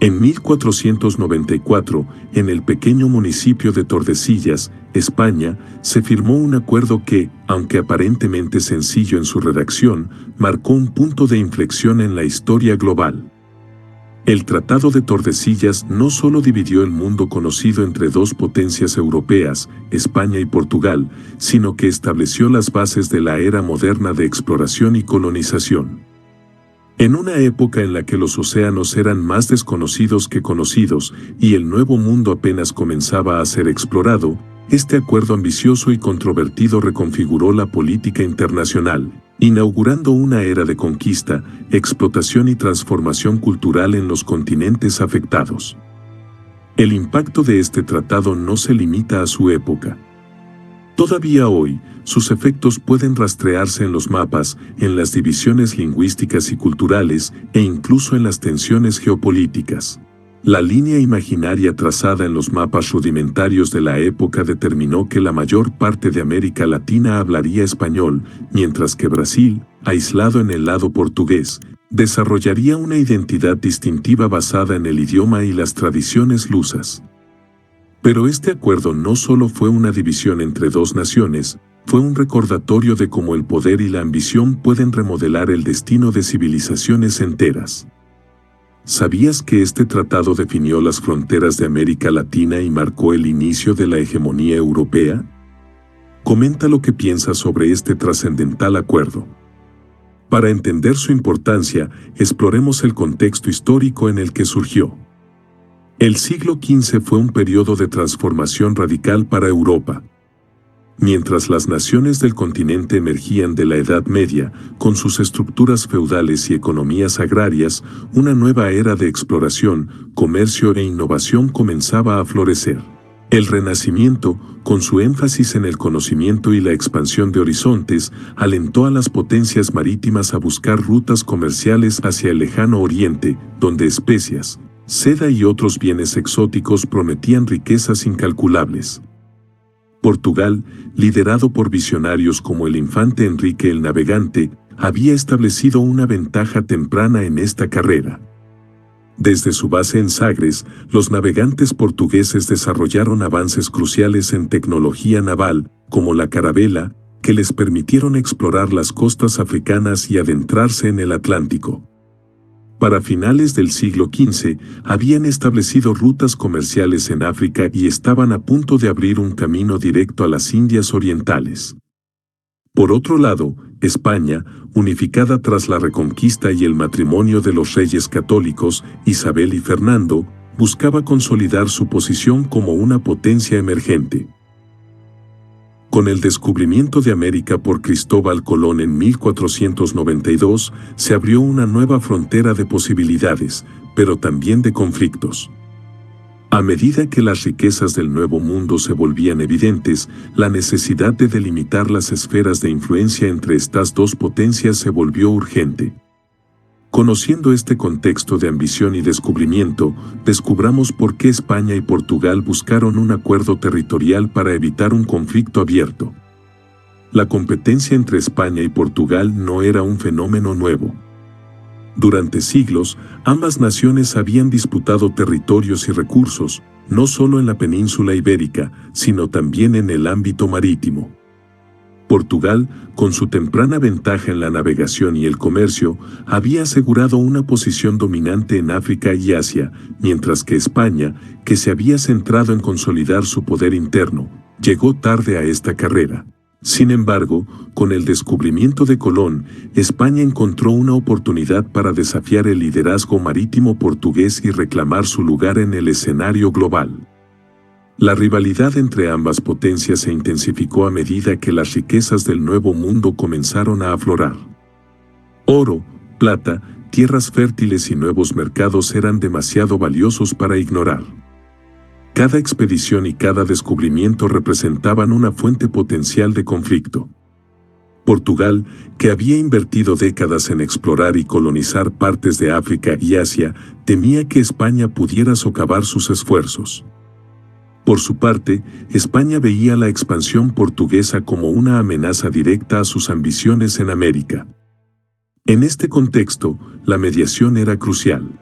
En 1494, en el pequeño municipio de Tordesillas, España, se firmó un acuerdo que, aunque aparentemente sencillo en su redacción, marcó un punto de inflexión en la historia global. El Tratado de Tordesillas no solo dividió el mundo conocido entre dos potencias europeas, España y Portugal, sino que estableció las bases de la era moderna de exploración y colonización. En una época en la que los océanos eran más desconocidos que conocidos y el nuevo mundo apenas comenzaba a ser explorado, este acuerdo ambicioso y controvertido reconfiguró la política internacional, inaugurando una era de conquista, explotación y transformación cultural en los continentes afectados. El impacto de este tratado no se limita a su época. Todavía hoy, sus efectos pueden rastrearse en los mapas, en las divisiones lingüísticas y culturales, e incluso en las tensiones geopolíticas. La línea imaginaria trazada en los mapas rudimentarios de la época determinó que la mayor parte de América Latina hablaría español, mientras que Brasil, aislado en el lado portugués, desarrollaría una identidad distintiva basada en el idioma y las tradiciones lusas. Pero este acuerdo no solo fue una división entre dos naciones, fue un recordatorio de cómo el poder y la ambición pueden remodelar el destino de civilizaciones enteras. ¿Sabías que este tratado definió las fronteras de América Latina y marcó el inicio de la hegemonía europea? Comenta lo que piensas sobre este trascendental acuerdo. Para entender su importancia, exploremos el contexto histórico en el que surgió. El siglo XV fue un periodo de transformación radical para Europa. Mientras las naciones del continente emergían de la Edad Media, con sus estructuras feudales y economías agrarias, una nueva era de exploración, comercio e innovación comenzaba a florecer. El Renacimiento, con su énfasis en el conocimiento y la expansión de horizontes, alentó a las potencias marítimas a buscar rutas comerciales hacia el lejano oriente, donde especias, seda y otros bienes exóticos prometían riquezas incalculables. Portugal, liderado por visionarios como el infante Enrique el Navegante, había establecido una ventaja temprana en esta carrera. Desde su base en Sagres, los navegantes portugueses desarrollaron avances cruciales en tecnología naval, como la carabela, que les permitieron explorar las costas africanas y adentrarse en el Atlántico. Para finales del siglo XV, habían establecido rutas comerciales en África y estaban a punto de abrir un camino directo a las Indias Orientales. Por otro lado, España, unificada tras la Reconquista y el matrimonio de los reyes católicos, Isabel y Fernando, buscaba consolidar su posición como una potencia emergente. Con el descubrimiento de América por Cristóbal Colón en 1492, se abrió una nueva frontera de posibilidades, pero también de conflictos. A medida que las riquezas del Nuevo Mundo se volvían evidentes, la necesidad de delimitar las esferas de influencia entre estas dos potencias se volvió urgente. Conociendo este contexto de ambición y descubrimiento, descubramos por qué España y Portugal buscaron un acuerdo territorial para evitar un conflicto abierto. La competencia entre España y Portugal no era un fenómeno nuevo. Durante siglos, ambas naciones habían disputado territorios y recursos, no solo en la península ibérica, sino también en el ámbito marítimo. Portugal, con su temprana ventaja en la navegación y el comercio, había asegurado una posición dominante en África y Asia, mientras que España, que se había centrado en consolidar su poder interno, llegó tarde a esta carrera. Sin embargo, con el descubrimiento de Colón, España encontró una oportunidad para desafiar el liderazgo marítimo portugués y reclamar su lugar en el escenario global. La rivalidad entre ambas potencias se intensificó a medida que las riquezas del Nuevo Mundo comenzaron a aflorar. Oro, plata, tierras fértiles y nuevos mercados eran demasiado valiosos para ignorar. Cada expedición y cada descubrimiento representaban una fuente potencial de conflicto. Portugal, que había invertido décadas en explorar y colonizar partes de África y Asia, temía que España pudiera socavar sus esfuerzos. Por su parte, España veía la expansión portuguesa como una amenaza directa a sus ambiciones en América. En este contexto, la mediación era crucial.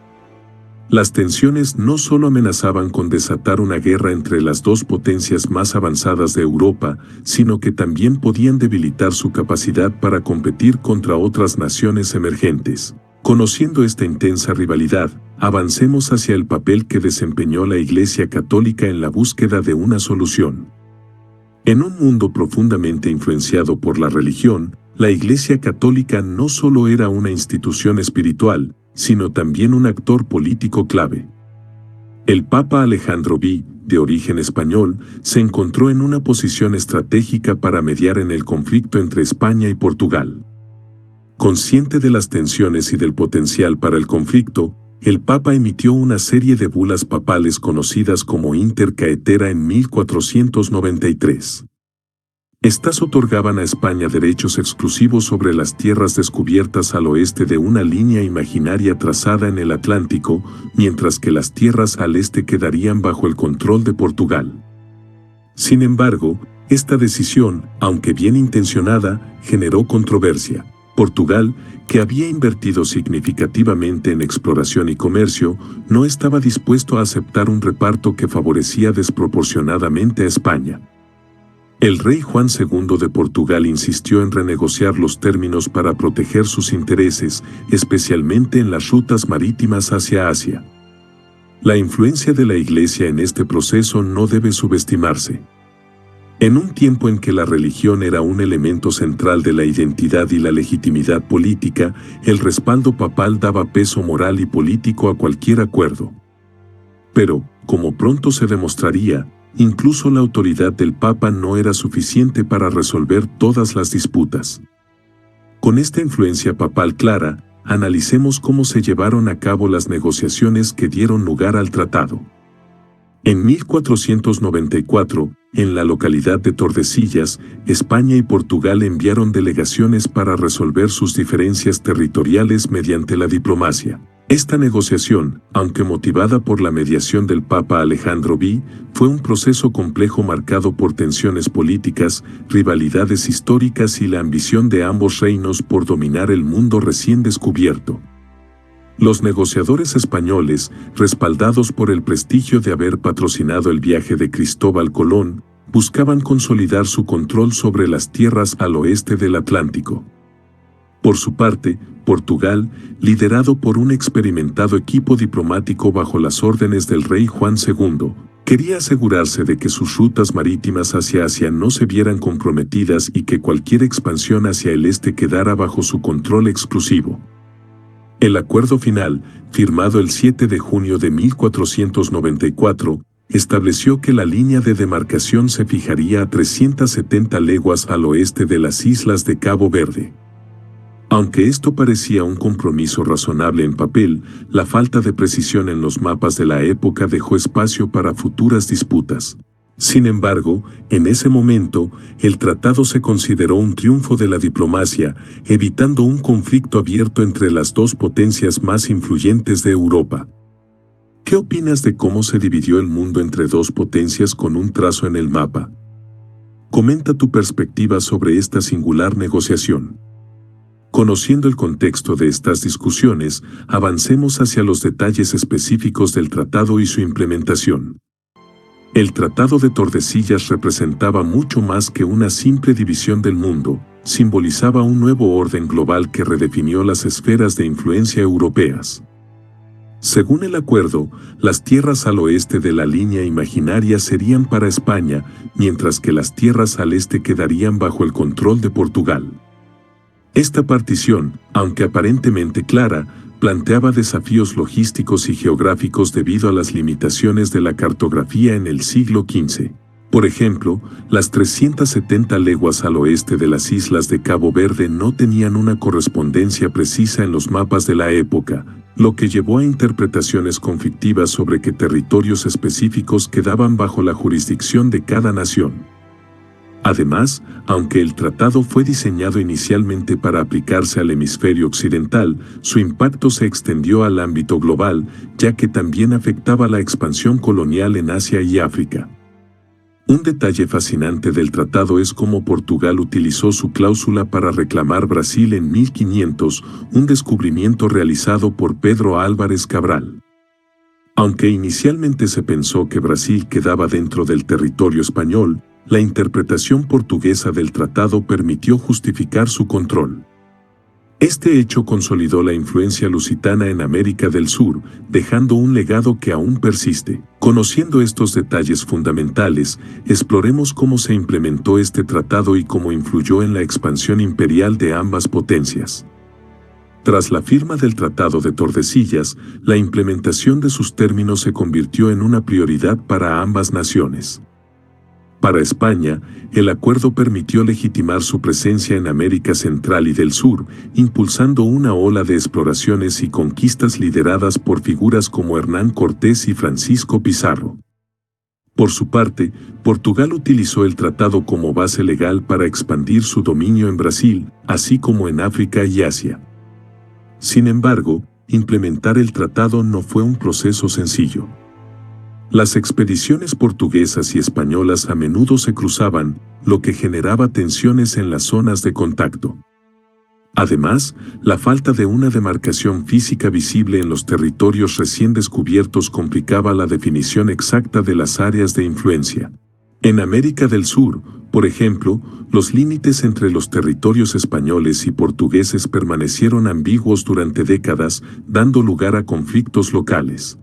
Las tensiones no solo amenazaban con desatar una guerra entre las dos potencias más avanzadas de Europa, sino que también podían debilitar su capacidad para competir contra otras naciones emergentes. Conociendo esta intensa rivalidad, avancemos hacia el papel que desempeñó la Iglesia Católica en la búsqueda de una solución. En un mundo profundamente influenciado por la religión, la Iglesia Católica no solo era una institución espiritual, sino también un actor político clave. El Papa Alejandro V, de origen español, se encontró en una posición estratégica para mediar en el conflicto entre España y Portugal. Consciente de las tensiones y del potencial para el conflicto, el Papa emitió una serie de bulas papales conocidas como Inter Caetera en 1493. Estas otorgaban a España derechos exclusivos sobre las tierras descubiertas al oeste de una línea imaginaria trazada en el Atlántico, mientras que las tierras al este quedarían bajo el control de Portugal. Sin embargo, esta decisión, aunque bien intencionada, generó controversia. Portugal, que había invertido significativamente en exploración y comercio, no estaba dispuesto a aceptar un reparto que favorecía desproporcionadamente a España. El rey Juan II de Portugal insistió en renegociar los términos para proteger sus intereses, especialmente en las rutas marítimas hacia Asia. La influencia de la Iglesia en este proceso no debe subestimarse. En un tiempo en que la religión era un elemento central de la identidad y la legitimidad política, el respaldo papal daba peso moral y político a cualquier acuerdo. Pero, como pronto se demostraría, incluso la autoridad del Papa no era suficiente para resolver todas las disputas. Con esta influencia papal clara, analicemos cómo se llevaron a cabo las negociaciones que dieron lugar al tratado. En 1494, en la localidad de Tordesillas, España y Portugal enviaron delegaciones para resolver sus diferencias territoriales mediante la diplomacia. Esta negociación, aunque motivada por la mediación del Papa Alejandro V, fue un proceso complejo marcado por tensiones políticas, rivalidades históricas y la ambición de ambos reinos por dominar el mundo recién descubierto. Los negociadores españoles, respaldados por el prestigio de haber patrocinado el viaje de Cristóbal Colón, buscaban consolidar su control sobre las tierras al oeste del Atlántico. Por su parte, Portugal, liderado por un experimentado equipo diplomático bajo las órdenes del rey Juan II, quería asegurarse de que sus rutas marítimas hacia Asia no se vieran comprometidas y que cualquier expansión hacia el este quedara bajo su control exclusivo. El acuerdo final, firmado el 7 de junio de 1494, estableció que la línea de demarcación se fijaría a 370 leguas al oeste de las islas de Cabo Verde. Aunque esto parecía un compromiso razonable en papel, la falta de precisión en los mapas de la época dejó espacio para futuras disputas. Sin embargo, en ese momento, el tratado se consideró un triunfo de la diplomacia, evitando un conflicto abierto entre las dos potencias más influyentes de Europa. ¿Qué opinas de cómo se dividió el mundo entre dos potencias con un trazo en el mapa? Comenta tu perspectiva sobre esta singular negociación. Conociendo el contexto de estas discusiones, avancemos hacia los detalles específicos del tratado y su implementación. El Tratado de Tordesillas representaba mucho más que una simple división del mundo, simbolizaba un nuevo orden global que redefinió las esferas de influencia europeas. Según el acuerdo, las tierras al oeste de la línea imaginaria serían para España, mientras que las tierras al este quedarían bajo el control de Portugal. Esta partición, aunque aparentemente clara, planteaba desafíos logísticos y geográficos debido a las limitaciones de la cartografía en el siglo XV. Por ejemplo, las 370 leguas al oeste de las islas de Cabo Verde no tenían una correspondencia precisa en los mapas de la época, lo que llevó a interpretaciones conflictivas sobre qué territorios específicos quedaban bajo la jurisdicción de cada nación. Además, aunque el tratado fue diseñado inicialmente para aplicarse al hemisferio occidental, su impacto se extendió al ámbito global, ya que también afectaba la expansión colonial en Asia y África. Un detalle fascinante del tratado es cómo Portugal utilizó su cláusula para reclamar Brasil en 1500, un descubrimiento realizado por Pedro Álvares Cabral. Aunque inicialmente se pensó que Brasil quedaba dentro del territorio español, la interpretación portuguesa del tratado permitió justificar su control. Este hecho consolidó la influencia lusitana en América del Sur, dejando un legado que aún persiste. Conociendo estos detalles fundamentales, exploremos cómo se implementó este tratado y cómo influyó en la expansión imperial de ambas potencias. Tras la firma del Tratado de Tordesillas, la implementación de sus términos se convirtió en una prioridad para ambas naciones. Para España, el acuerdo permitió legitimar su presencia en América Central y del Sur, impulsando una ola de exploraciones y conquistas lideradas por figuras como Hernán Cortés y Francisco Pizarro. Por su parte, Portugal utilizó el tratado como base legal para expandir su dominio en Brasil, así como en África y Asia. Sin embargo, implementar el tratado no fue un proceso sencillo. Las expediciones portuguesas y españolas a menudo se cruzaban, lo que generaba tensiones en las zonas de contacto. Además, la falta de una demarcación física visible en los territorios recién descubiertos complicaba la definición exacta de las áreas de influencia. En América del Sur, por ejemplo, los límites entre los territorios españoles y portugueses permanecieron ambiguos durante décadas, dando lugar a conflictos locales.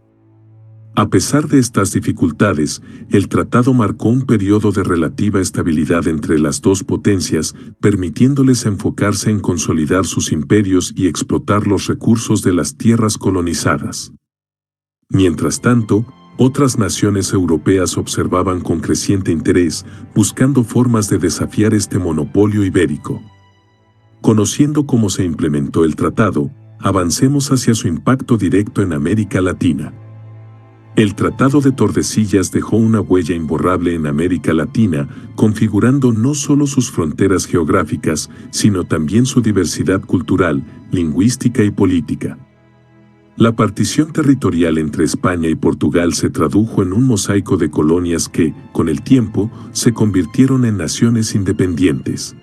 A pesar de estas dificultades, el tratado marcó un periodo de relativa estabilidad entre las dos potencias, permitiéndoles enfocarse en consolidar sus imperios y explotar los recursos de las tierras colonizadas. Mientras tanto, otras naciones europeas observaban con creciente interés, buscando formas de desafiar este monopolio ibérico. Conociendo cómo se implementó el tratado, avancemos hacia su impacto directo en América Latina. El Tratado de Tordesillas dejó una huella imborrable en América Latina, configurando no solo sus fronteras geográficas, sino también su diversidad cultural, lingüística y política. La partición territorial entre España y Portugal se tradujo en un mosaico de colonias que, con el tiempo, se convirtieron en naciones independientes.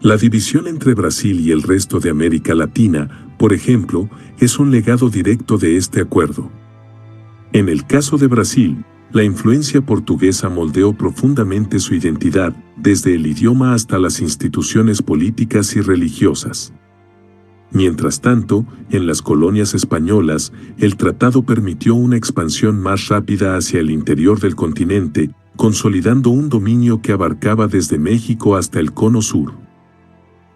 La división entre Brasil y el resto de América Latina, por ejemplo, es un legado directo de este acuerdo. En el caso de Brasil, la influencia portuguesa moldeó profundamente su identidad, desde el idioma hasta las instituciones políticas y religiosas. Mientras tanto, en las colonias españolas, el tratado permitió una expansión más rápida hacia el interior del continente, consolidando un dominio que abarcaba desde México hasta el Cono Sur.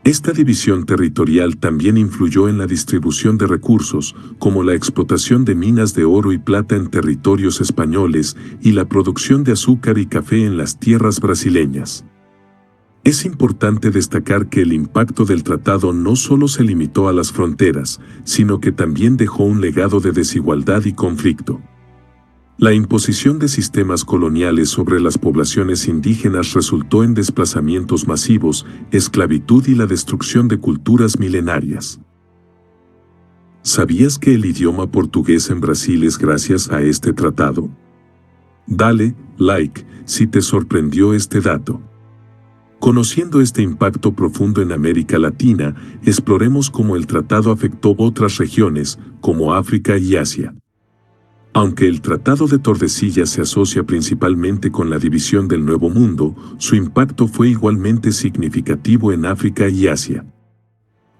Esta división territorial también influyó en la distribución de recursos, como la explotación de minas de oro y plata en territorios españoles y la producción de azúcar y café en las tierras brasileñas. Es importante destacar que el impacto del tratado no solo se limitó a las fronteras, sino que también dejó un legado de desigualdad y conflicto. La imposición de sistemas coloniales sobre las poblaciones indígenas resultó en desplazamientos masivos, esclavitud y la destrucción de culturas milenarias. ¿Sabías que el idioma portugués en Brasil es gracias a este tratado? Dale like si te sorprendió este dato. Conociendo este impacto profundo en América Latina, exploremos cómo el tratado afectó otras regiones, como África y Asia. Aunque el Tratado de Tordesillas se asocia principalmente con la división del Nuevo Mundo, su impacto fue igualmente significativo en África y Asia.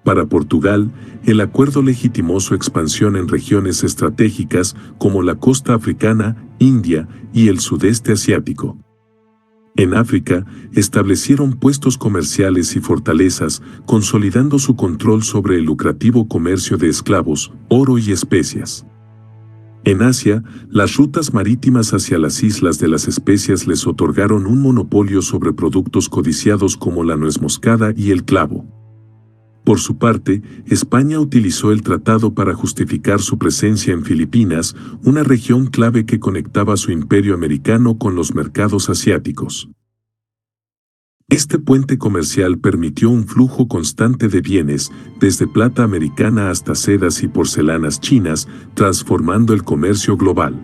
Para Portugal, el acuerdo legitimó su expansión en regiones estratégicas como la costa africana, India y el sudeste asiático. En África, establecieron puestos comerciales y fortalezas, consolidando su control sobre el lucrativo comercio de esclavos, oro y especias. En Asia, las rutas marítimas hacia las islas de las especias les otorgaron un monopolio sobre productos codiciados como la nuez moscada y el clavo. Por su parte, España utilizó el tratado para justificar su presencia en Filipinas, una región clave que conectaba su imperio americano con los mercados asiáticos. Este puente comercial permitió un flujo constante de bienes, desde plata americana hasta sedas y porcelanas chinas, transformando el comercio global.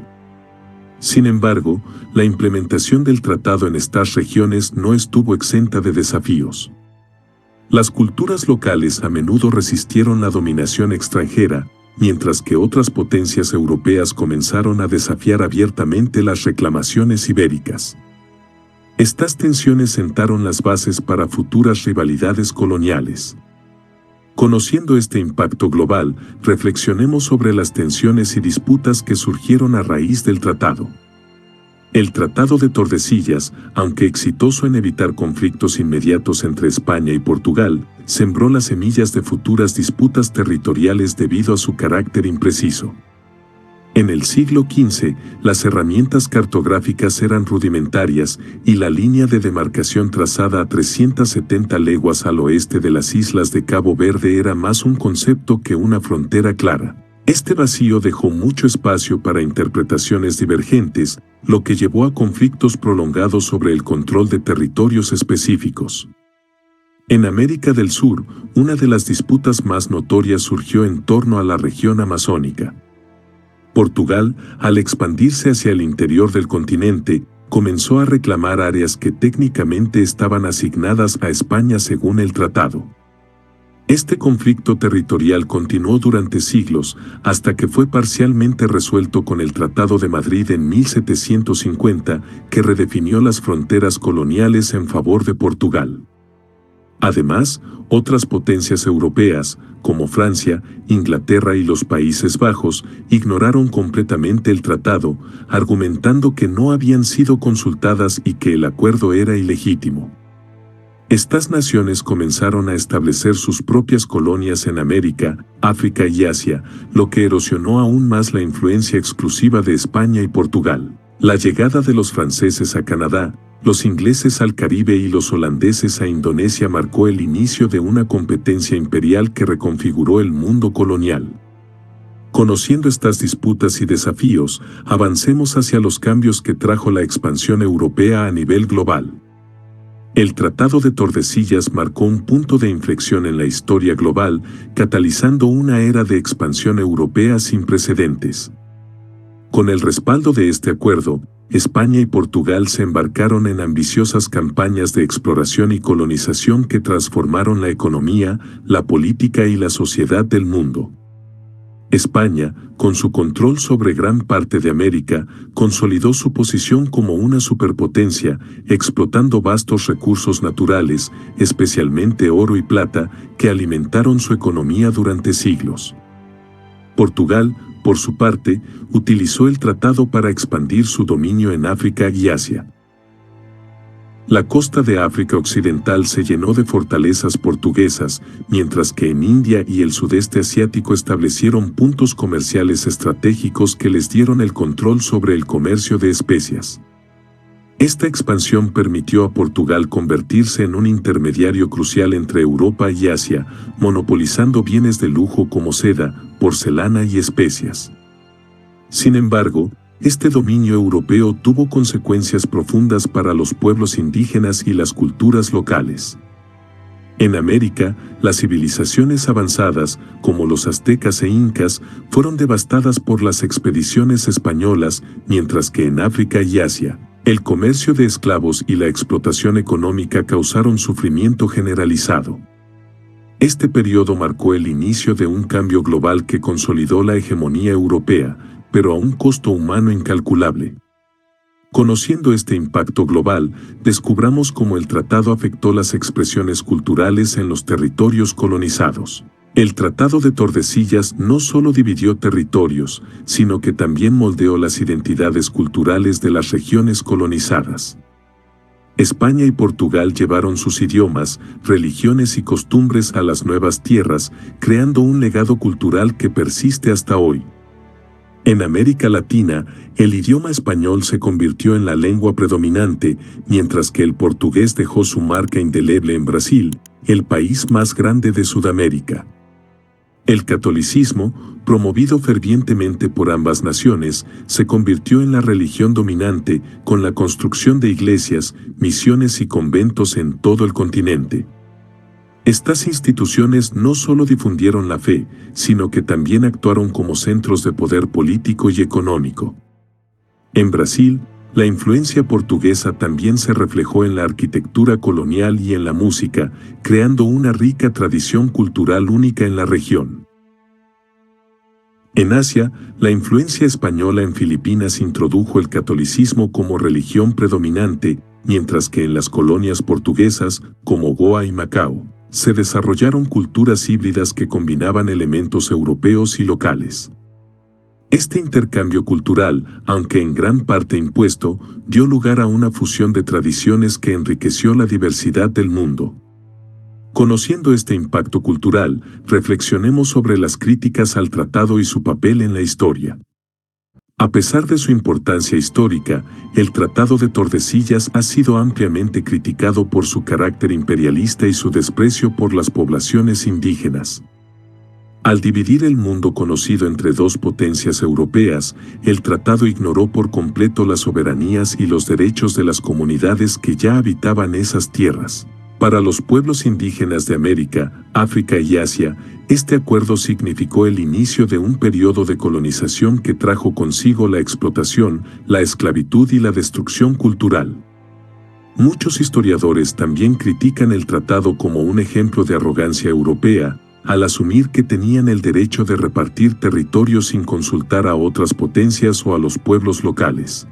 Sin embargo, la implementación del tratado en estas regiones no estuvo exenta de desafíos. Las culturas locales a menudo resistieron la dominación extranjera, mientras que otras potencias europeas comenzaron a desafiar abiertamente las reclamaciones ibéricas. Estas tensiones sentaron las bases para futuras rivalidades coloniales. Conociendo este impacto global, reflexionemos sobre las tensiones y disputas que surgieron a raíz del tratado. El Tratado de Tordesillas, aunque exitoso en evitar conflictos inmediatos entre España y Portugal, sembró las semillas de futuras disputas territoriales debido a su carácter impreciso. En el siglo XV, las herramientas cartográficas eran rudimentarias y la línea de demarcación trazada a 370 leguas al oeste de las islas de Cabo Verde era más un concepto que una frontera clara. Este vacío dejó mucho espacio para interpretaciones divergentes, lo que llevó a conflictos prolongados sobre el control de territorios específicos. En América del Sur, una de las disputas más notorias surgió en torno a la región amazónica. Portugal, al expandirse hacia el interior del continente, comenzó a reclamar áreas que técnicamente estaban asignadas a España según el tratado. Este conflicto territorial continuó durante siglos, hasta que fue parcialmente resuelto con el Tratado de Madrid en 1750, que redefinió las fronteras coloniales en favor de Portugal. Además, otras potencias europeas, como Francia, Inglaterra y los Países Bajos, ignoraron completamente el tratado, argumentando que no habían sido consultadas y que el acuerdo era ilegítimo. Estas naciones comenzaron a establecer sus propias colonias en América, África y Asia, lo que erosionó aún más la influencia exclusiva de España y Portugal. La llegada de los franceses a Canadá, los ingleses al Caribe y los holandeses a Indonesia marcó el inicio de una competencia imperial que reconfiguró el mundo colonial. Conociendo estas disputas y desafíos, avancemos hacia los cambios que trajo la expansión europea a nivel global. El Tratado de Tordesillas marcó un punto de inflexión en la historia global, catalizando una era de expansión europea sin precedentes. Con el respaldo de este acuerdo, España y Portugal se embarcaron en ambiciosas campañas de exploración y colonización que transformaron la economía, la política y la sociedad del mundo. España, con su control sobre gran parte de América, consolidó su posición como una superpotencia, explotando vastos recursos naturales, especialmente oro y plata, que alimentaron su economía durante siglos. Portugal, por su parte, utilizó el tratado para expandir su dominio en África y Asia. La costa de África Occidental se llenó de fortalezas portuguesas, mientras que en India y el sudeste asiático establecieron puntos comerciales estratégicos que les dieron el control sobre el comercio de especias. Esta expansión permitió a Portugal convertirse en un intermediario crucial entre Europa y Asia, monopolizando bienes de lujo como seda, porcelana y especias. Sin embargo, este dominio europeo tuvo consecuencias profundas para los pueblos indígenas y las culturas locales. En América, las civilizaciones avanzadas, como los aztecas e incas, fueron devastadas por las expediciones españolas, mientras que en África y Asia, el comercio de esclavos y la explotación económica causaron sufrimiento generalizado. Este periodo marcó el inicio de un cambio global que consolidó la hegemonía europea, pero a un costo humano incalculable. Conociendo este impacto global, descubramos cómo el tratado afectó las expresiones culturales en los territorios colonizados. El Tratado de Tordesillas no solo dividió territorios, sino que también moldeó las identidades culturales de las regiones colonizadas. España y Portugal llevaron sus idiomas, religiones y costumbres a las nuevas tierras, creando un legado cultural que persiste hasta hoy. En América Latina, el idioma español se convirtió en la lengua predominante, mientras que el portugués dejó su marca indeleble en Brasil, el país más grande de Sudamérica. El catolicismo, promovido fervientemente por ambas naciones, se convirtió en la religión dominante, con la construcción de iglesias, misiones y conventos en todo el continente. Estas instituciones no solo difundieron la fe, sino que también actuaron como centros de poder político y económico. En Brasil, la influencia portuguesa también se reflejó en la arquitectura colonial y en la música, creando una rica tradición cultural única en la región. En Asia, la influencia española en Filipinas introdujo el catolicismo como religión predominante, mientras que en las colonias portuguesas, como Goa y Macao, se desarrollaron culturas híbridas que combinaban elementos europeos y locales. Este intercambio cultural, aunque en gran parte impuesto, dio lugar a una fusión de tradiciones que enriqueció la diversidad del mundo. Conociendo este impacto cultural, reflexionemos sobre las críticas al tratado y su papel en la historia. A pesar de su importancia histórica, el Tratado de Tordesillas ha sido ampliamente criticado por su carácter imperialista y su desprecio por las poblaciones indígenas. Al dividir el mundo conocido entre dos potencias europeas, el tratado ignoró por completo las soberanías y los derechos de las comunidades que ya habitaban esas tierras. Para los pueblos indígenas de América, África y Asia, este acuerdo significó el inicio de un periodo de colonización que trajo consigo la explotación, la esclavitud y la destrucción cultural. Muchos historiadores también critican el tratado como un ejemplo de arrogancia europea, al asumir que tenían el derecho de repartir territorios sin consultar a otras potencias o a los pueblos locales.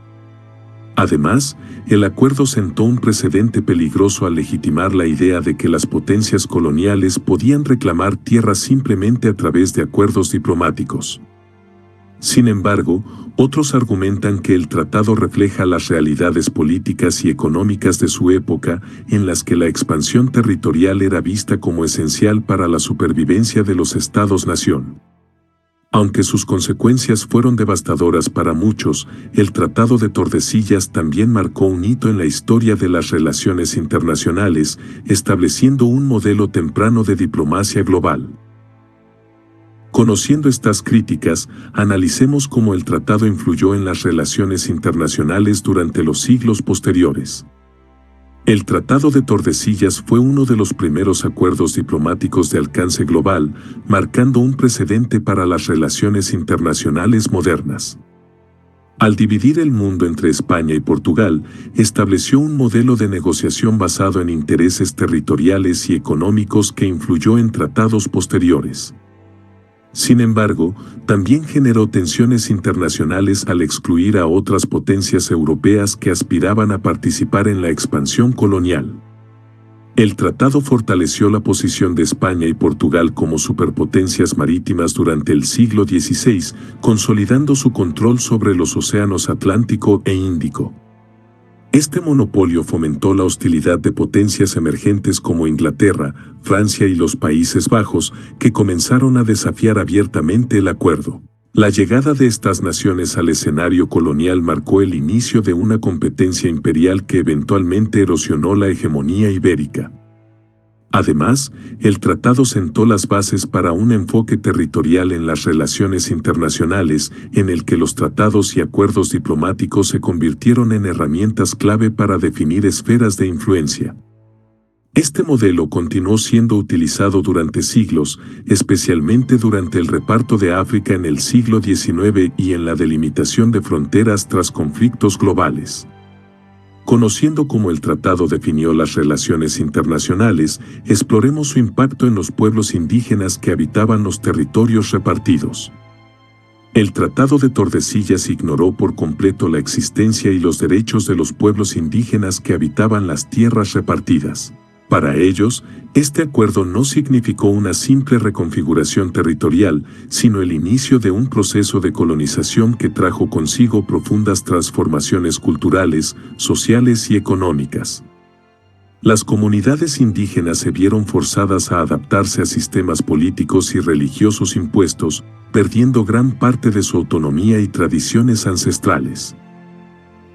Además, el acuerdo sentó un precedente peligroso al legitimar la idea de que las potencias coloniales podían reclamar tierras simplemente a través de acuerdos diplomáticos. Sin embargo, otros argumentan que el tratado refleja las realidades políticas y económicas de su época, en las que la expansión territorial era vista como esencial para la supervivencia de los estados-nación. Aunque sus consecuencias fueron devastadoras para muchos, el Tratado de Tordesillas también marcó un hito en la historia de las relaciones internacionales, estableciendo un modelo temprano de diplomacia global. Conociendo estas críticas, analicemos cómo el tratado influyó en las relaciones internacionales durante los siglos posteriores. El Tratado de Tordesillas fue uno de los primeros acuerdos diplomáticos de alcance global, marcando un precedente para las relaciones internacionales modernas. Al dividir el mundo entre España y Portugal, estableció un modelo de negociación basado en intereses territoriales y económicos que influyó en tratados posteriores. Sin embargo, también generó tensiones internacionales al excluir a otras potencias europeas que aspiraban a participar en la expansión colonial. El tratado fortaleció la posición de España y Portugal como superpotencias marítimas durante el siglo XVI, consolidando su control sobre los océanos Atlántico e Índico. Este monopolio fomentó la hostilidad de potencias emergentes como Inglaterra, Francia y los Países Bajos, que comenzaron a desafiar abiertamente el acuerdo. La llegada de estas naciones al escenario colonial marcó el inicio de una competencia imperial que eventualmente erosionó la hegemonía ibérica. Además, el tratado sentó las bases para un enfoque territorial en las relaciones internacionales, en el que los tratados y acuerdos diplomáticos se convirtieron en herramientas clave para definir esferas de influencia. Este modelo continuó siendo utilizado durante siglos, especialmente durante el reparto de África en el siglo XIX y en la delimitación de fronteras tras conflictos globales. Conociendo cómo el tratado definió las relaciones internacionales, exploremos su impacto en los pueblos indígenas que habitaban los territorios repartidos. El Tratado de Tordesillas ignoró por completo la existencia y los derechos de los pueblos indígenas que habitaban las tierras repartidas. Para ellos, este acuerdo no significó una simple reconfiguración territorial, sino el inicio de un proceso de colonización que trajo consigo profundas transformaciones culturales, sociales y económicas. Las comunidades indígenas se vieron forzadas a adaptarse a sistemas políticos y religiosos impuestos, perdiendo gran parte de su autonomía y tradiciones ancestrales.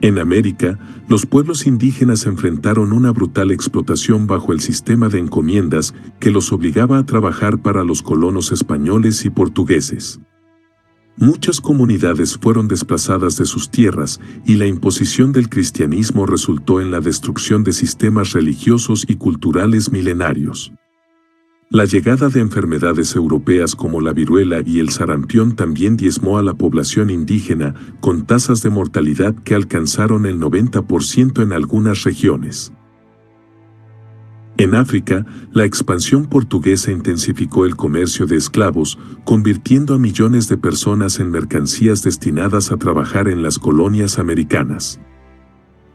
En América, los pueblos indígenas enfrentaron una brutal explotación bajo el sistema de encomiendas que los obligaba a trabajar para los colonos españoles y portugueses. Muchas comunidades fueron desplazadas de sus tierras y la imposición del cristianismo resultó en la destrucción de sistemas religiosos y culturales milenarios. La llegada de enfermedades europeas como la viruela y el sarampión también diezmó a la población indígena, con tasas de mortalidad que alcanzaron el 90% en algunas regiones. En África, la expansión portuguesa intensificó el comercio de esclavos, convirtiendo a millones de personas en mercancías destinadas a trabajar en las colonias americanas.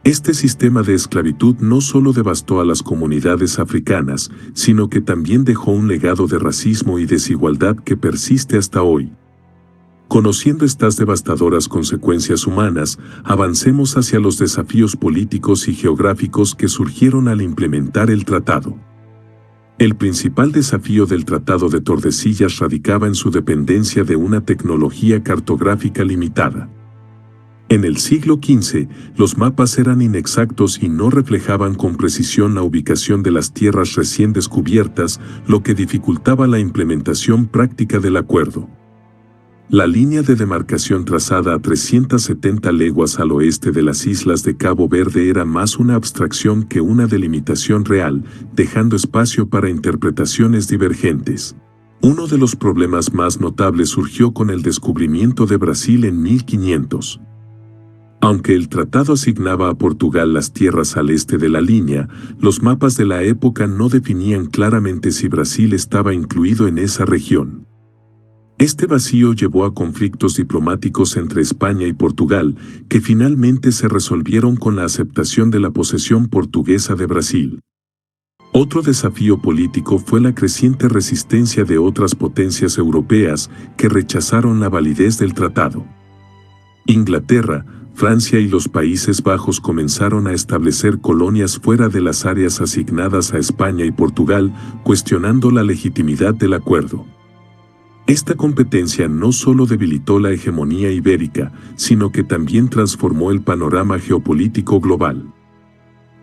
Este sistema de esclavitud no solo devastó a las comunidades africanas, sino que también dejó un legado de racismo y desigualdad que persiste hasta hoy. Conociendo estas devastadoras consecuencias humanas, avancemos hacia los desafíos políticos y geográficos que surgieron al implementar el tratado. El principal desafío del Tratado de Tordesillas radicaba en su dependencia de una tecnología cartográfica limitada. En el siglo XV, los mapas eran inexactos y no reflejaban con precisión la ubicación de las tierras recién descubiertas, lo que dificultaba la implementación práctica del acuerdo. La línea de demarcación trazada a 370 leguas al oeste de las islas de Cabo Verde era más una abstracción que una delimitación real, dejando espacio para interpretaciones divergentes. Uno de los problemas más notables surgió con el descubrimiento de Brasil en 1500. Aunque el tratado asignaba a Portugal las tierras al este de la línea, los mapas de la época no definían claramente si Brasil estaba incluido en esa región. Este vacío llevó a conflictos diplomáticos entre España y Portugal, que finalmente se resolvieron con la aceptación de la posesión portuguesa de Brasil. Otro desafío político fue la creciente resistencia de otras potencias europeas que rechazaron la validez del tratado. Inglaterra, Francia y los Países Bajos comenzaron a establecer colonias fuera de las áreas asignadas a España y Portugal, cuestionando la legitimidad del acuerdo. Esta competencia no solo debilitó la hegemonía ibérica, sino que también transformó el panorama geopolítico global.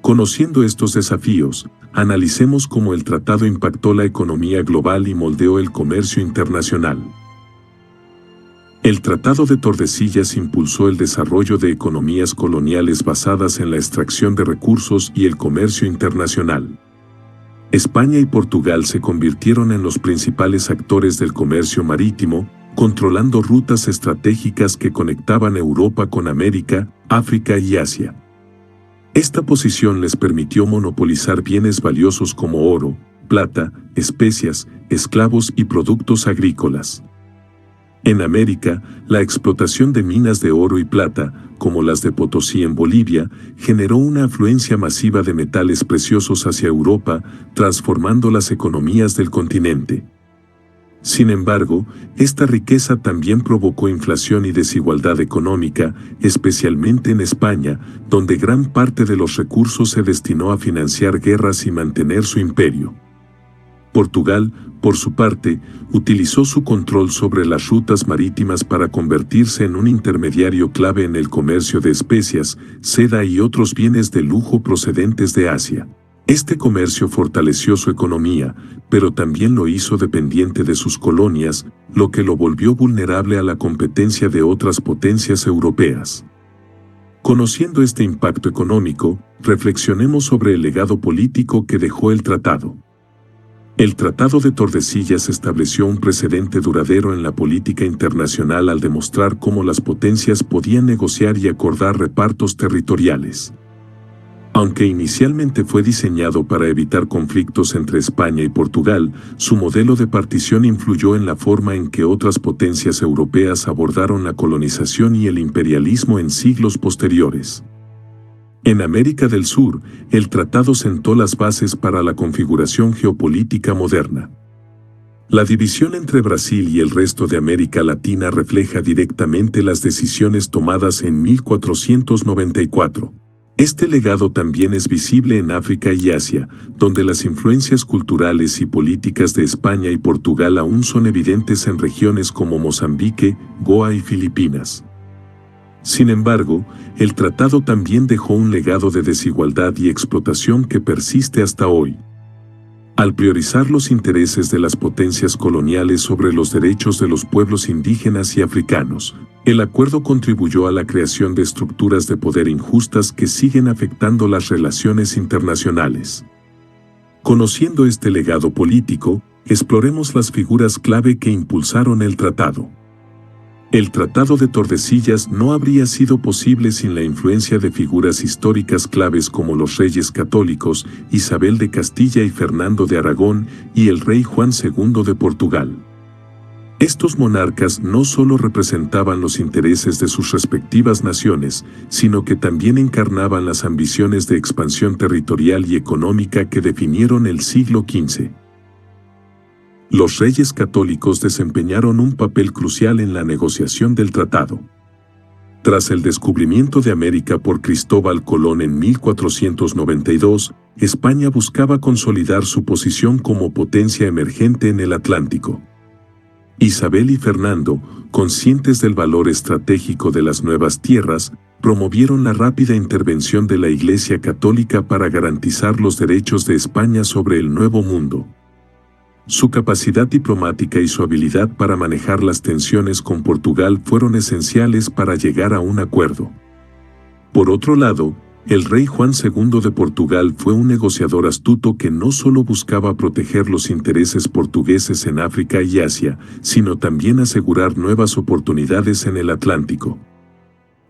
Conociendo estos desafíos, analicemos cómo el tratado impactó la economía global y moldeó el comercio internacional. El Tratado de Tordesillas impulsó el desarrollo de economías coloniales basadas en la extracción de recursos y el comercio internacional. España y Portugal se convirtieron en los principales actores del comercio marítimo, controlando rutas estratégicas que conectaban Europa con América, África y Asia. Esta posición les permitió monopolizar bienes valiosos como oro, plata, especias, esclavos y productos agrícolas. En América, la explotación de minas de oro y plata, como las de Potosí en Bolivia, generó una afluencia masiva de metales preciosos hacia Europa, transformando las economías del continente. Sin embargo, esta riqueza también provocó inflación y desigualdad económica, especialmente en España, donde gran parte de los recursos se destinó a financiar guerras y mantener su imperio. Portugal, por su parte, utilizó su control sobre las rutas marítimas para convertirse en un intermediario clave en el comercio de especias, seda y otros bienes de lujo procedentes de Asia. Este comercio fortaleció su economía, pero también lo hizo dependiente de sus colonias, lo que lo volvió vulnerable a la competencia de otras potencias europeas. Conociendo este impacto económico, reflexionemos sobre el legado político que dejó el tratado. El Tratado de Tordesillas estableció un precedente duradero en la política internacional al demostrar cómo las potencias podían negociar y acordar repartos territoriales. Aunque inicialmente fue diseñado para evitar conflictos entre España y Portugal, su modelo de partición influyó en la forma en que otras potencias europeas abordaron la colonización y el imperialismo en siglos posteriores. En América del Sur, el tratado sentó las bases para la configuración geopolítica moderna. La división entre Brasil y el resto de América Latina refleja directamente las decisiones tomadas en 1494. Este legado también es visible en África y Asia, donde las influencias culturales y políticas de España y Portugal aún son evidentes en regiones como Mozambique, Goa y Filipinas. Sin embargo, el tratado también dejó un legado de desigualdad y explotación que persiste hasta hoy. Al priorizar los intereses de las potencias coloniales sobre los derechos de los pueblos indígenas y africanos, el acuerdo contribuyó a la creación de estructuras de poder injustas que siguen afectando las relaciones internacionales. Conociendo este legado político, exploremos las figuras clave que impulsaron el tratado. El Tratado de Tordesillas no habría sido posible sin la influencia de figuras históricas claves como los reyes católicos, Isabel de Castilla y Fernando de Aragón, y el rey Juan II de Portugal. Estos monarcas no solo representaban los intereses de sus respectivas naciones, sino que también encarnaban las ambiciones de expansión territorial y económica que definieron el siglo XV. Los reyes católicos desempeñaron un papel crucial en la negociación del tratado. Tras el descubrimiento de América por Cristóbal Colón en 1492, España buscaba consolidar su posición como potencia emergente en el Atlántico. Isabel y Fernando, conscientes del valor estratégico de las nuevas tierras, promovieron la rápida intervención de la Iglesia Católica para garantizar los derechos de España sobre el Nuevo Mundo. Su capacidad diplomática y su habilidad para manejar las tensiones con Portugal fueron esenciales para llegar a un acuerdo. Por otro lado, el rey Juan II de Portugal fue un negociador astuto que no solo buscaba proteger los intereses portugueses en África y Asia, sino también asegurar nuevas oportunidades en el Atlántico.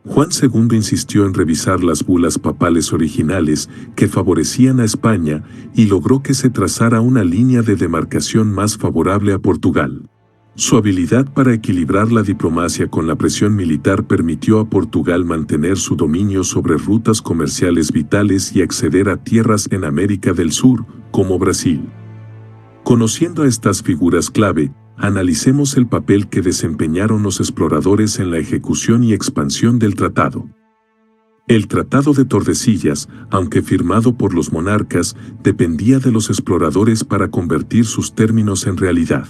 Juan II insistió en revisar las bulas papales originales que favorecían a España y logró que se trazara una línea de demarcación más favorable a Portugal. Su habilidad para equilibrar la diplomacia con la presión militar permitió a Portugal mantener su dominio sobre rutas comerciales vitales y acceder a tierras en América del Sur, como Brasil. Conociendo a estas figuras clave, analicemos el papel que desempeñaron los exploradores en la ejecución y expansión del tratado. El Tratado de Tordesillas, aunque firmado por los monarcas, dependía de los exploradores para convertir sus términos en realidad.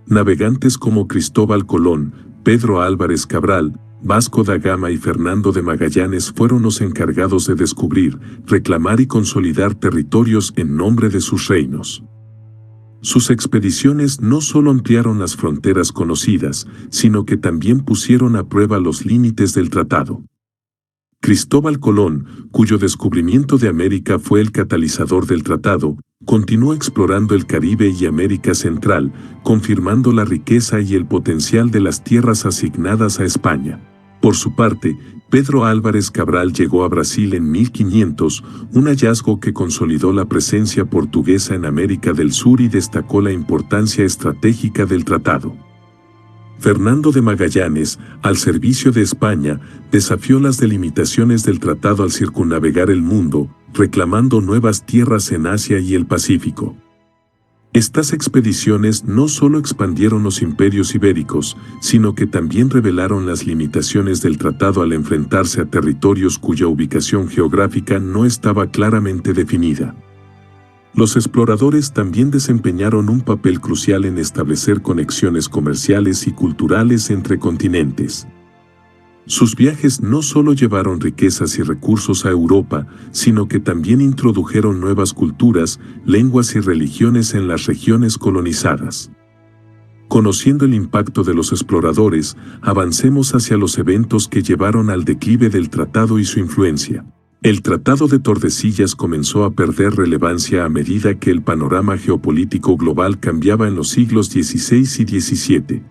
Navegantes como Cristóbal Colón, Pedro Álvarez Cabral, Vasco da Gama y Fernando de Magallanes fueron los encargados de descubrir, reclamar y consolidar territorios en nombre de sus reinos. Sus expediciones no solo ampliaron las fronteras conocidas, sino que también pusieron a prueba los límites del tratado. Cristóbal Colón, cuyo descubrimiento de América fue el catalizador del tratado, continuó explorando el Caribe y América Central, confirmando la riqueza y el potencial de las tierras asignadas a España. Por su parte, Pedro Álvarez Cabral llegó a Brasil en 1500, un hallazgo que consolidó la presencia portuguesa en América del Sur y destacó la importancia estratégica del tratado. Fernando de Magallanes, al servicio de España, desafió las delimitaciones del tratado al circunnavegar el mundo, reclamando nuevas tierras en Asia y el Pacífico. Estas expediciones no solo expandieron los imperios ibéricos, sino que también revelaron las limitaciones del tratado al enfrentarse a territorios cuya ubicación geográfica no estaba claramente definida. Los exploradores también desempeñaron un papel crucial en establecer conexiones comerciales y culturales entre continentes. Sus viajes no solo llevaron riquezas y recursos a Europa, sino que también introdujeron nuevas culturas, lenguas y religiones en las regiones colonizadas. Conociendo el impacto de los exploradores, avancemos hacia los eventos que llevaron al declive del tratado y su influencia. El Tratado de Tordesillas comenzó a perder relevancia a medida que el panorama geopolítico global cambiaba en los siglos XVI y XVII.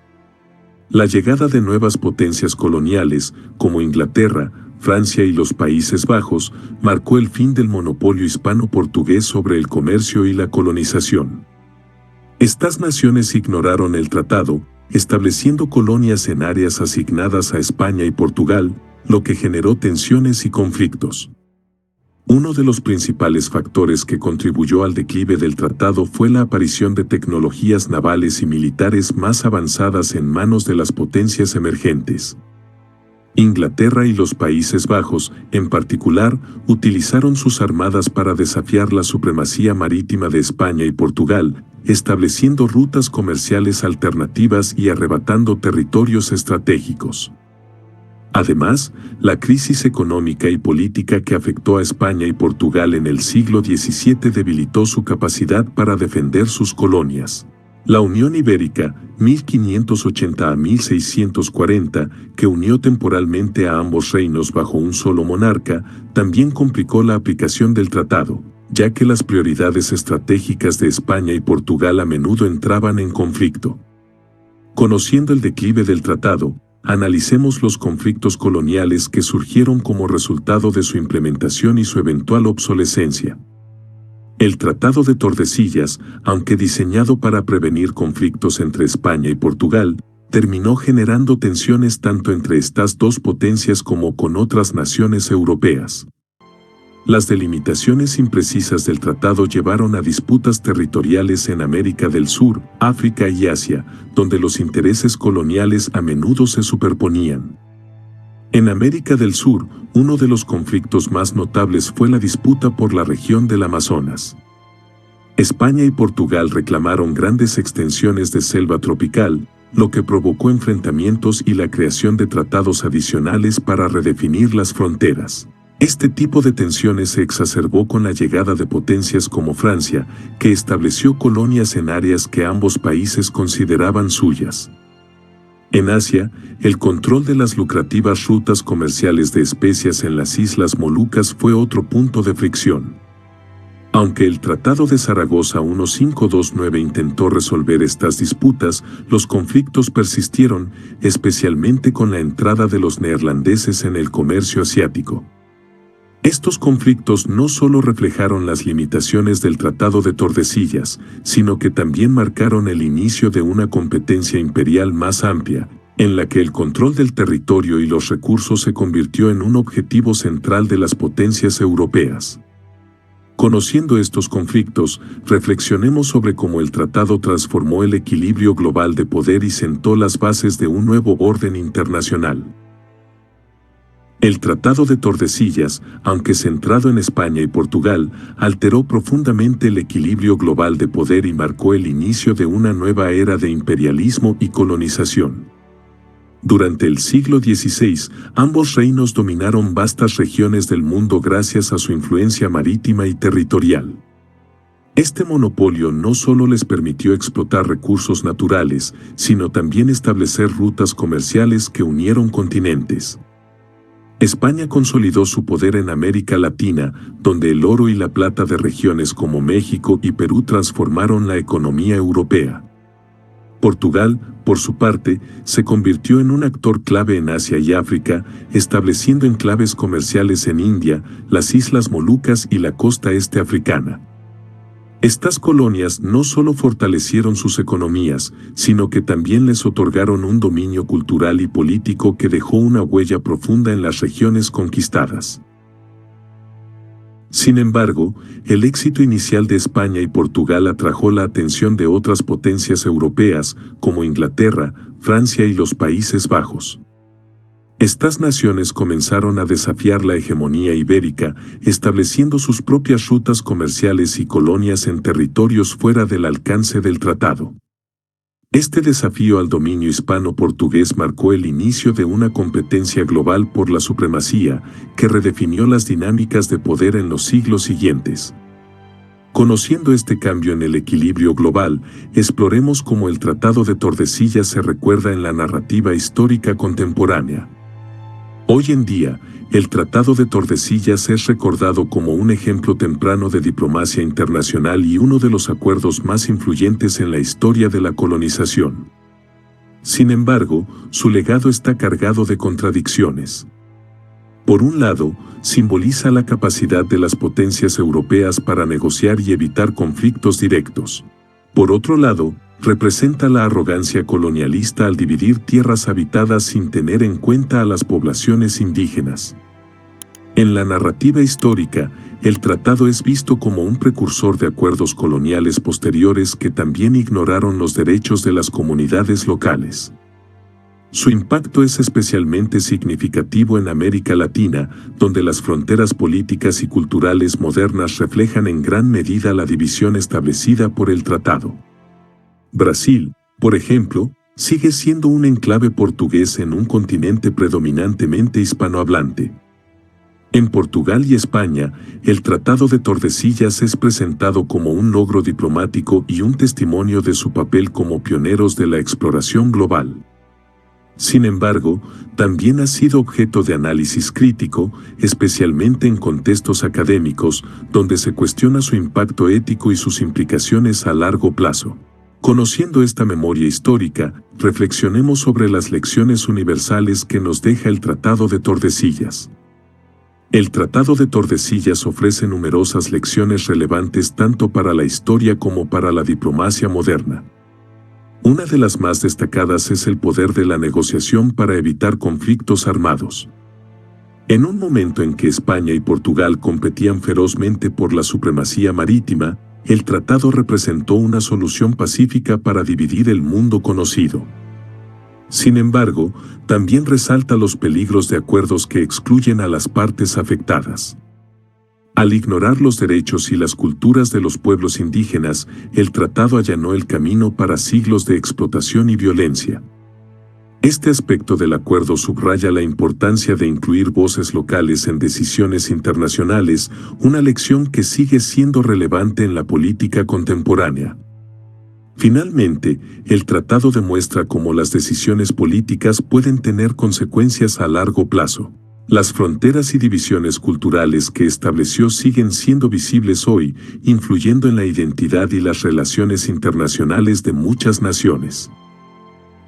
La llegada de nuevas potencias coloniales, como Inglaterra, Francia y los Países Bajos, marcó el fin del monopolio hispano-portugués sobre el comercio y la colonización. Estas naciones ignoraron el tratado, estableciendo colonias en áreas asignadas a España y Portugal, lo que generó tensiones y conflictos. Uno de los principales factores que contribuyó al declive del tratado fue la aparición de tecnologías navales y militares más avanzadas en manos de las potencias emergentes. Inglaterra y los Países Bajos, en particular, utilizaron sus armadas para desafiar la supremacía marítima de España y Portugal, estableciendo rutas comerciales alternativas y arrebatando territorios estratégicos. Además, la crisis económica y política que afectó a España y Portugal en el siglo XVII debilitó su capacidad para defender sus colonias. La Unión Ibérica, 1580 a 1640, que unió temporalmente a ambos reinos bajo un solo monarca, también complicó la aplicación del tratado, ya que las prioridades estratégicas de España y Portugal a menudo entraban en conflicto. Conociendo el declive del tratado, analicemos los conflictos coloniales que surgieron como resultado de su implementación y su eventual obsolescencia. El Tratado de Tordesillas, aunque diseñado para prevenir conflictos entre España y Portugal, terminó generando tensiones tanto entre estas dos potencias como con otras naciones europeas. Las delimitaciones imprecisas del tratado llevaron a disputas territoriales en América del Sur, África y Asia, donde los intereses coloniales a menudo se superponían. En América del Sur, uno de los conflictos más notables fue la disputa por la región del Amazonas. España y Portugal reclamaron grandes extensiones de selva tropical, lo que provocó enfrentamientos y la creación de tratados adicionales para redefinir las fronteras. Este tipo de tensiones se exacerbó con la llegada de potencias como Francia, que estableció colonias en áreas que ambos países consideraban suyas. En Asia, el control de las lucrativas rutas comerciales de especias en las Islas Molucas fue otro punto de fricción. Aunque el Tratado de Zaragoza 1529 intentó resolver estas disputas, los conflictos persistieron, especialmente con la entrada de los neerlandeses en el comercio asiático. Estos conflictos no solo reflejaron las limitaciones del Tratado de Tordesillas, sino que también marcaron el inicio de una competencia imperial más amplia, en la que el control del territorio y los recursos se convirtió en un objetivo central de las potencias europeas. Conociendo estos conflictos, reflexionemos sobre cómo el tratado transformó el equilibrio global de poder y sentó las bases de un nuevo orden internacional. El Tratado de Tordesillas, aunque centrado en España y Portugal, alteró profundamente el equilibrio global de poder y marcó el inicio de una nueva era de imperialismo y colonización. Durante el siglo XVI, ambos reinos dominaron vastas regiones del mundo gracias a su influencia marítima y territorial. Este monopolio no solo les permitió explotar recursos naturales, sino también establecer rutas comerciales que unieron continentes. España consolidó su poder en América Latina, donde el oro y la plata de regiones como México y Perú transformaron la economía europea. Portugal, por su parte, se convirtió en un actor clave en Asia y África, estableciendo enclaves comerciales en India, las Islas Molucas y la costa este africana. Estas colonias no solo fortalecieron sus economías, sino que también les otorgaron un dominio cultural y político que dejó una huella profunda en las regiones conquistadas. Sin embargo, el éxito inicial de España y Portugal atrajo la atención de otras potencias europeas, como Inglaterra, Francia y los Países Bajos. Estas naciones comenzaron a desafiar la hegemonía ibérica, estableciendo sus propias rutas comerciales y colonias en territorios fuera del alcance del tratado. Este desafío al dominio hispano-portugués marcó el inicio de una competencia global por la supremacía, que redefinió las dinámicas de poder en los siglos siguientes. Conociendo este cambio en el equilibrio global, exploremos cómo el Tratado de Tordesillas se recuerda en la narrativa histórica contemporánea. Hoy en día, el Tratado de Tordesillas es recordado como un ejemplo temprano de diplomacia internacional y uno de los acuerdos más influyentes en la historia de la colonización. Sin embargo, su legado está cargado de contradicciones. Por un lado, simboliza la capacidad de las potencias europeas para negociar y evitar conflictos directos. Por otro lado, representa la arrogancia colonialista al dividir tierras habitadas sin tener en cuenta a las poblaciones indígenas. En la narrativa histórica, el tratado es visto como un precursor de acuerdos coloniales posteriores que también ignoraron los derechos de las comunidades locales. Su impacto es especialmente significativo en América Latina, donde las fronteras políticas y culturales modernas reflejan en gran medida la división establecida por el tratado. Brasil, por ejemplo, sigue siendo un enclave portugués en un continente predominantemente hispanohablante. En Portugal y España, el Tratado de Tordesillas es presentado como un logro diplomático y un testimonio de su papel como pioneros de la exploración global. Sin embargo, también ha sido objeto de análisis crítico, especialmente en contextos académicos, donde se cuestiona su impacto ético y sus implicaciones a largo plazo. Conociendo esta memoria histórica, reflexionemos sobre las lecciones universales que nos deja el Tratado de Tordesillas. El Tratado de Tordesillas ofrece numerosas lecciones relevantes tanto para la historia como para la diplomacia moderna. Una de las más destacadas es el poder de la negociación para evitar conflictos armados. En un momento en que España y Portugal competían ferozmente por la supremacía marítima, el tratado representó una solución pacífica para dividir el mundo conocido. Sin embargo, también resalta los peligros de acuerdos que excluyen a las partes afectadas. Al ignorar los derechos y las culturas de los pueblos indígenas, el tratado allanó el camino para siglos de explotación y violencia. Este aspecto del acuerdo subraya la importancia de incluir voces locales en decisiones internacionales, una lección que sigue siendo relevante en la política contemporánea. Finalmente, el tratado demuestra cómo las decisiones políticas pueden tener consecuencias a largo plazo. Las fronteras y divisiones culturales que estableció siguen siendo visibles hoy, influyendo en la identidad y las relaciones internacionales de muchas naciones.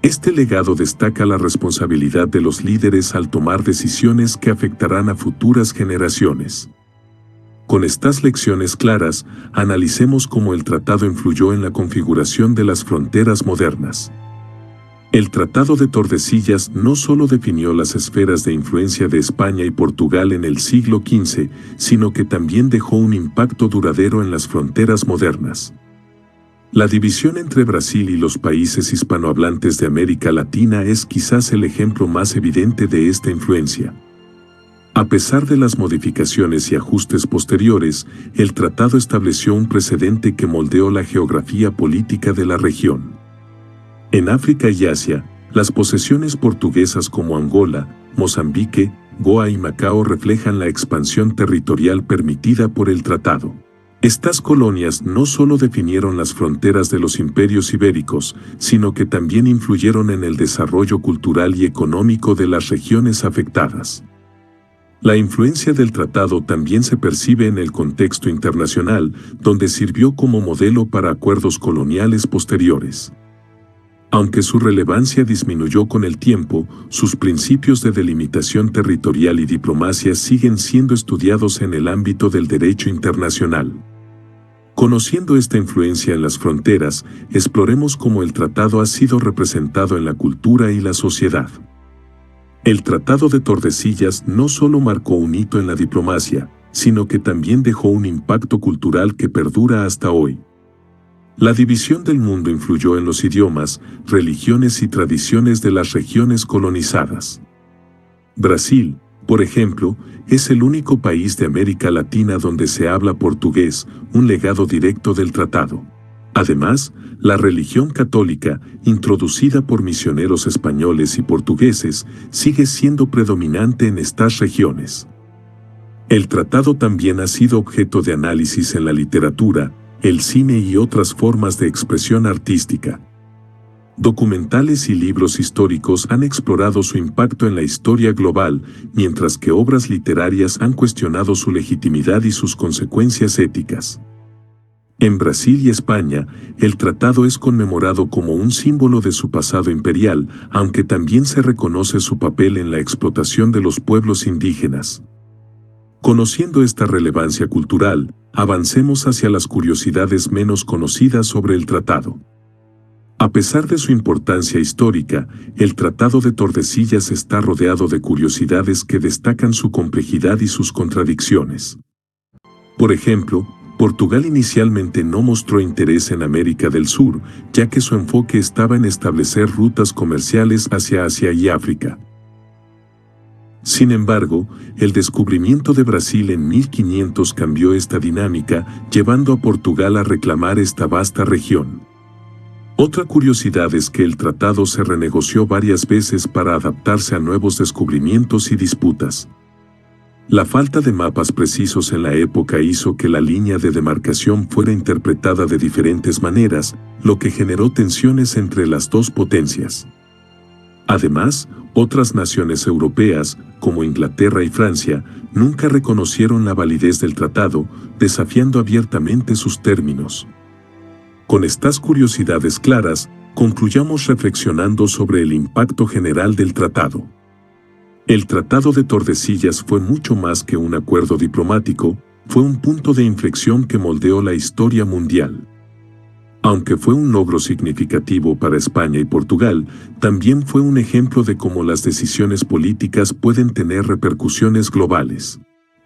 Este legado destaca la responsabilidad de los líderes al tomar decisiones que afectarán a futuras generaciones. Con estas lecciones claras, analicemos cómo el tratado influyó en la configuración de las fronteras modernas. El Tratado de Tordesillas no solo definió las esferas de influencia de España y Portugal en el siglo XV, sino que también dejó un impacto duradero en las fronteras modernas. La división entre Brasil y los países hispanohablantes de América Latina es quizás el ejemplo más evidente de esta influencia. A pesar de las modificaciones y ajustes posteriores, el tratado estableció un precedente que moldeó la geografía política de la región. En África y Asia, las posesiones portuguesas como Angola, Mozambique, Goa y Macao reflejan la expansión territorial permitida por el tratado. Estas colonias no solo definieron las fronteras de los imperios ibéricos, sino que también influyeron en el desarrollo cultural y económico de las regiones afectadas. La influencia del tratado también se percibe en el contexto internacional, donde sirvió como modelo para acuerdos coloniales posteriores. Aunque su relevancia disminuyó con el tiempo, sus principios de delimitación territorial y diplomacia siguen siendo estudiados en el ámbito del derecho internacional. Conociendo esta influencia en las fronteras, exploremos cómo el tratado ha sido representado en la cultura y la sociedad. El Tratado de Tordesillas no solo marcó un hito en la diplomacia, sino que también dejó un impacto cultural que perdura hasta hoy. La división del mundo influyó en los idiomas, religiones y tradiciones de las regiones colonizadas. Brasil, por ejemplo, es el único país de América Latina donde se habla portugués, un legado directo del tratado. Además, la religión católica, introducida por misioneros españoles y portugueses, sigue siendo predominante en estas regiones. El tratado también ha sido objeto de análisis en la literatura, el cine y otras formas de expresión artística. Documentales y libros históricos han explorado su impacto en la historia global, mientras que obras literarias han cuestionado su legitimidad y sus consecuencias éticas. En Brasil y España, el tratado es conmemorado como un símbolo de su pasado imperial, aunque también se reconoce su papel en la explotación de los pueblos indígenas. Conociendo esta relevancia cultural, avancemos hacia las curiosidades menos conocidas sobre el tratado. A pesar de su importancia histórica, el Tratado de Tordesillas está rodeado de curiosidades que destacan su complejidad y sus contradicciones. Por ejemplo, Portugal inicialmente no mostró interés en América del Sur, ya que su enfoque estaba en establecer rutas comerciales hacia Asia y África. Sin embargo, el descubrimiento de Brasil en 1500 cambió esta dinámica, llevando a Portugal a reclamar esta vasta región. Otra curiosidad es que el tratado se renegoció varias veces para adaptarse a nuevos descubrimientos y disputas. La falta de mapas precisos en la época hizo que la línea de demarcación fuera interpretada de diferentes maneras, lo que generó tensiones entre las dos potencias. Además, otras naciones europeas, como Inglaterra y Francia, nunca reconocieron la validez del tratado, desafiando abiertamente sus términos. Con estas curiosidades claras, concluyamos reflexionando sobre el impacto general del tratado. El Tratado de Tordesillas fue mucho más que un acuerdo diplomático, fue un punto de inflexión que moldeó la historia mundial. Aunque fue un logro significativo para España y Portugal, también fue un ejemplo de cómo las decisiones políticas pueden tener repercusiones globales.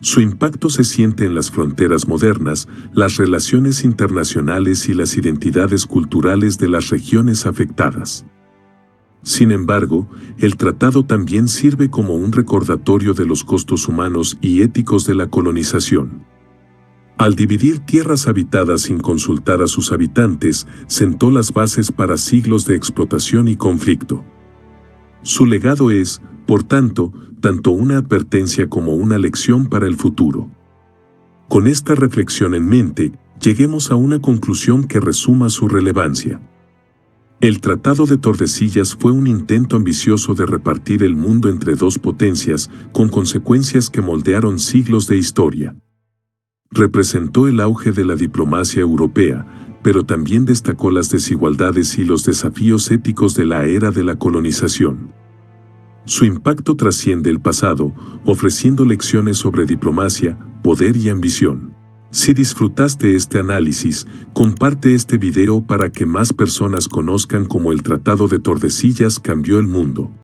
Su impacto se siente en las fronteras modernas, las relaciones internacionales y las identidades culturales de las regiones afectadas. Sin embargo, el tratado también sirve como un recordatorio de los costos humanos y éticos de la colonización. Al dividir tierras habitadas sin consultar a sus habitantes, sentó las bases para siglos de explotación y conflicto. Su legado es, por tanto una advertencia como una lección para el futuro. Con esta reflexión en mente, lleguemos a una conclusión que resuma su relevancia. El Tratado de Tordesillas fue un intento ambicioso de repartir el mundo entre dos potencias, con consecuencias que moldearon siglos de historia. Representó el auge de la diplomacia europea, pero también destacó las desigualdades y los desafíos éticos de la era de la colonización. Su impacto trasciende el pasado, ofreciendo lecciones sobre diplomacia, poder y ambición. Si disfrutaste este análisis, comparte este video para que más personas conozcan cómo el Tratado de Tordesillas cambió el mundo.